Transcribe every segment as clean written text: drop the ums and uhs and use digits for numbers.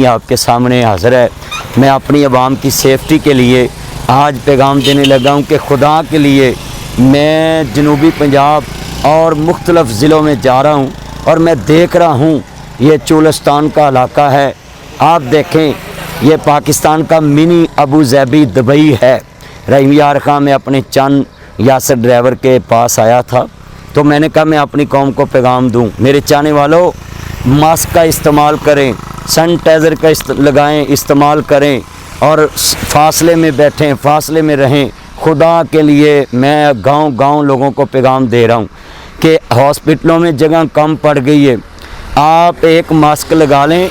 ही आपके सामने हाज़िर है। मैं अपनी आवाम की सेफ्टी के लिए आज पैगाम देने लगा हूँ कि खुदा के लिए मैं जनूबी पंजाब और मुख्तलिफ़ ज़िलों में जा रहा हूँ और मैं देख रहा हूँ ये चोलिस्तान का इलाका है। आप देखें, ये पाकिस्तान का मिनी अबू ज़ैबी दुबई है। रहीम यार ख़ान में अपने चंद यासर ड्राइवर के पास आया था तो मैंने कहा मैं अपनी कौम को पैगाम दूं। मेरे चाहने वालों, मास्क का इस्तेमाल करें, सैनिटाइज़र का लगाएं, इस्तेमाल करें और फासले में बैठें, फासले में रहें। खुदा के लिए मैं गांव-गांव लोगों को पैगाम दे रहा हूं कि हॉस्पिटलों में जगह कम पड़ गई है। आप एक मास्क लगा लें,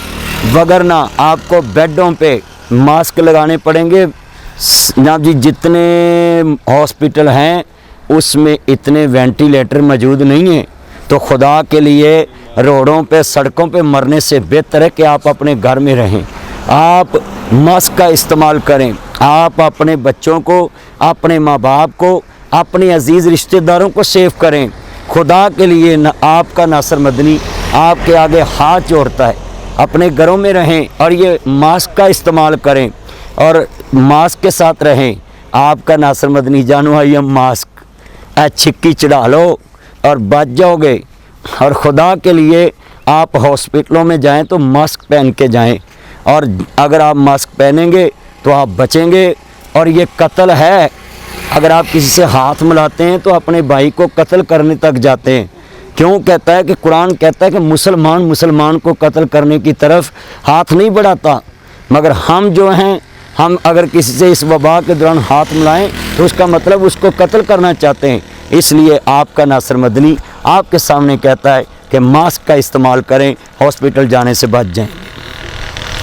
वगरना आपको बेडों पे मास्क लगाने पड़ेंगे। जनाब जी, जितने हॉस्पिटल हैं उसमें इतने वेंटिलेटर मौजूद नहीं हैं। तो खुदा के लिए रोडों पे, सड़कों पे मरने से बेहतर है कि आप अपने घर में रहें। आप मास्क का इस्तेमाल करें। आप अपने बच्चों को, अपने माँ बाप को, अपने अजीज़ रिश्तेदारों को सेव करें। खुदा के लिए न आपका नासिर मदनी आपके आगे हाथ जोड़ता है। अपने घरों में रहें और ये मास्क का इस्तेमाल करें और मास्क के साथ रहें। आपका नासिर मदनी जानू है, ये मास्क छिक्की चढ़ा लो और बच जाओगे। और ख़ुदा के लिए आप हॉस्पिटलों में जाएं तो मास्क पहन के जाएं, और अगर आप मास्क पहनेंगे तो आप बचेंगे। और ये कत्ल है, अगर आप किसी से हाथ मिलाते हैं तो अपने भाई को कत्ल करने तक जाते हैं। क्यों कहता है कि कुरान कहता है कि मुसलमान को कत्ल करने की तरफ हाथ नहीं बढ़ाता। मगर हम जो हैं, हम अगर किसी से इस वबा के दौरान हाथ मिलाएं तो उसका मतलब उसको कत्ल करना चाहते हैं। इसलिए आपका नासिर मदनी आपके सामने कहता है कि मास्क का इस्तेमाल करें, हॉस्पिटल जाने से बच जाएं।